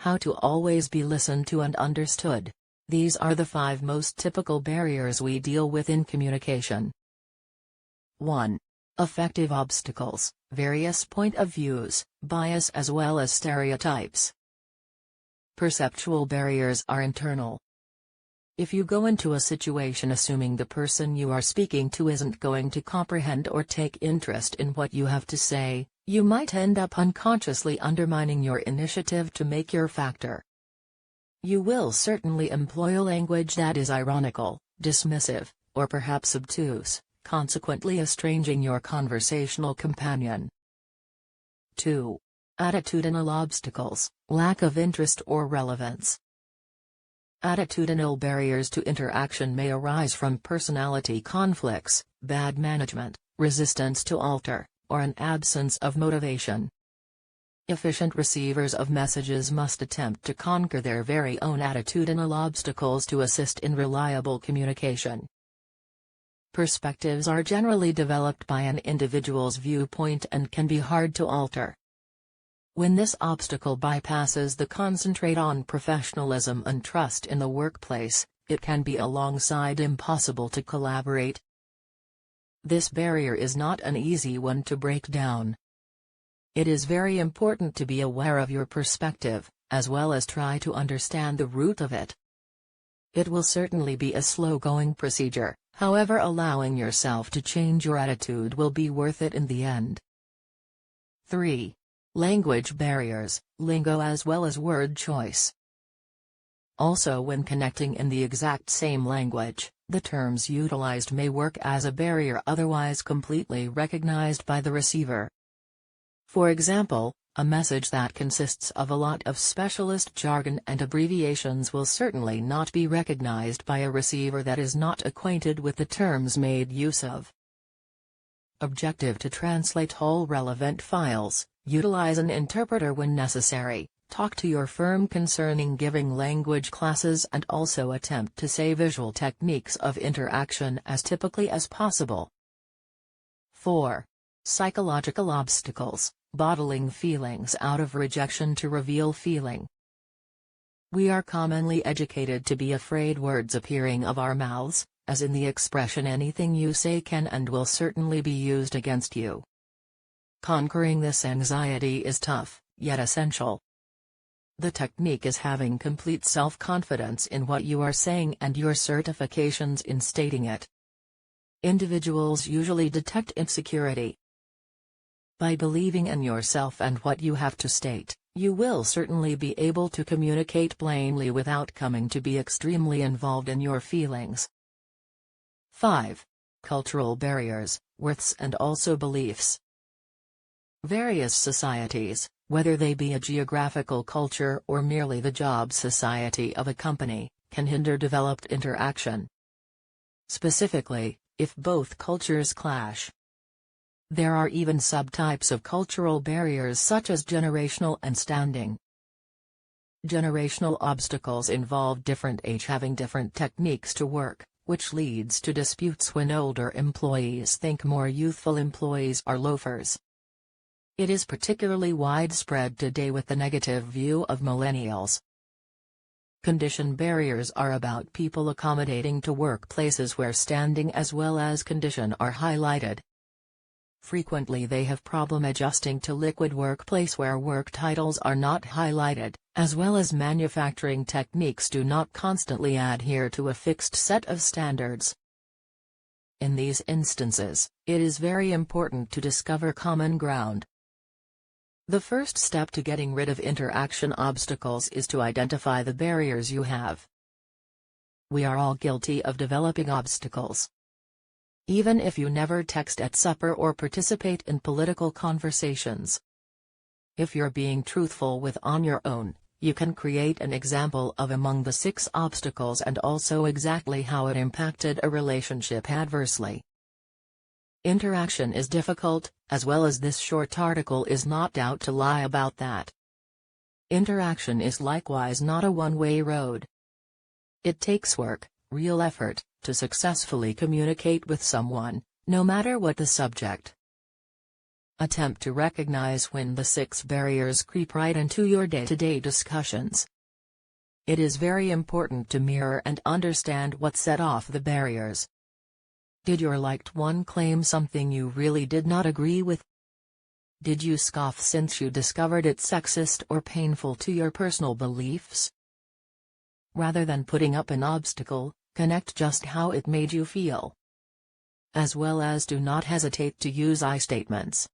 How to always be listened to and understood. These are the 5 most typical barriers we deal with in communication. 1. Effective obstacles, various point of views, bias as well as stereotypes. Perceptual barriers are internal. If you go into a situation assuming the person you are speaking to isn't going to comprehend or take interest in what you have to say, you might end up unconsciously undermining your initiative to make your factor. You will certainly employ a language that is ironical, dismissive, or perhaps obtuse, consequently estranging your conversational companion. 2. Attitudinal obstacles, lack of interest or relevance. Attitudinal barriers to interaction may arise from personality conflicts, bad management, resistance to alter, or an absence of motivation. Efficient receivers of messages must attempt to conquer their very own attitudinal obstacles to assist in reliable communication. Perspectives are generally developed by an individual's viewpoint and can be hard to alter. When this obstacle bypasses the concentrate on professionalism and trust in the workplace, it can be alongside impossible to collaborate. This barrier is not an easy one to break down. It is very important to be aware of your perspective, as well as try to understand the root of it. It will certainly be a slow-going procedure, however allowing yourself to change your attitude will be worth it in the end. 3. Language barriers, lingo as well as word choice. Also, when connecting in the exact same language, the terms utilized may work as a barrier otherwise completely recognized by the receiver. For example, a message that consists of a lot of specialist jargon and abbreviations will certainly not be recognized by a receiver that is not acquainted with the terms made use of. Objective: to translate all relevant files, utilize an interpreter when necessary, talk to your firm concerning giving language classes, and also attempt to say visual techniques of interaction as typically as possible. 4. Psychological obstacles, bottling feelings out of rejection to reveal feeling. We are commonly educated to be afraid words appearing of our mouths, as in the expression anything you say can and will certainly be used against you. Conquering this anxiety is tough, yet essential. The technique is having complete self-confidence in what you are saying and your certifications in stating it. Individuals usually detect insecurity. By believing in yourself and what you have to state, you will certainly be able to communicate plainly without coming to be extremely involved in your feelings. 5. Cultural barriers, worths and also beliefs. Various societies, whether they be a geographical culture or merely the job society of a company, can hinder developed interaction. Specifically, if both cultures clash. There are even subtypes of cultural barriers such as generational and standing. Generational obstacles involve different age having different techniques to work, which leads to disputes when older employees think more youthful employees are loafers. It is particularly widespread today with the negative view of millennials. Condition barriers are about people accommodating to workplaces where standing as well as condition are highlighted. Frequently they have problem adjusting to liquid workplace where work titles are not highlighted, as well as manufacturing techniques do not constantly adhere to a fixed set of standards. In these instances, it is very important to discover common ground. The first step to getting rid of interaction obstacles is to identify the barriers you have. We are all guilty of developing obstacles. Even if you never text at supper or participate in political conversations. If you're being truthful with on your own, you can create an example of among the 6 obstacles and also exactly how it impacted a relationship adversely. Interaction is difficult, as well as this short article is not out to lie about that. Interaction is likewise not a one-way road. It takes work, real effort, to successfully communicate with someone, no matter what the subject. Attempt to recognize when the 6 barriers creep right into your day-to-day discussions. It is very important to mirror and understand what set off the barriers. Did your liked one claim something you really did not agree with? Did you scoff since you discovered it sexist or painful to your personal beliefs? Rather than putting up an obstacle, connect just how it made you feel. As well as do not hesitate to use I statements.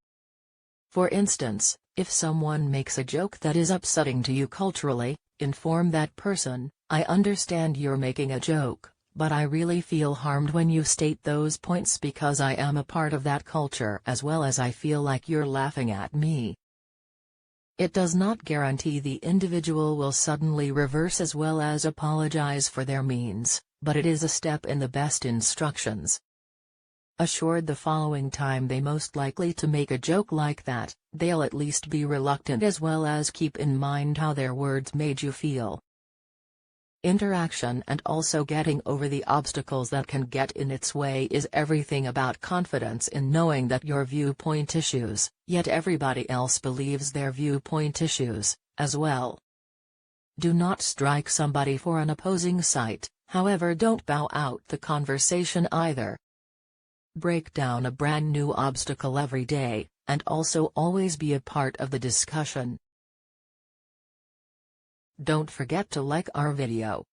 For instance, if someone makes a joke that is upsetting to you culturally, inform that person, "I understand you're making a joke, but I really feel harmed when you state those points because I am a part of that culture as well as I feel like you're laughing at me." It does not guarantee the individual will suddenly reverse as well as apologize for their means, but it is a step in the best instructions. Assured the following time they most likely to make a joke like that, they'll at least be reluctant as well as keep in mind how their words made you feel. Interaction and also getting over the obstacles that can get in its way is everything about confidence in knowing that your viewpoint issues, yet everybody else believes their viewpoint issues, as well. Do not strike somebody for an opposing side, however don't bow out the conversation either. Break down a brand new obstacle every day, and also always be a part of the discussion. Don't forget to like our video.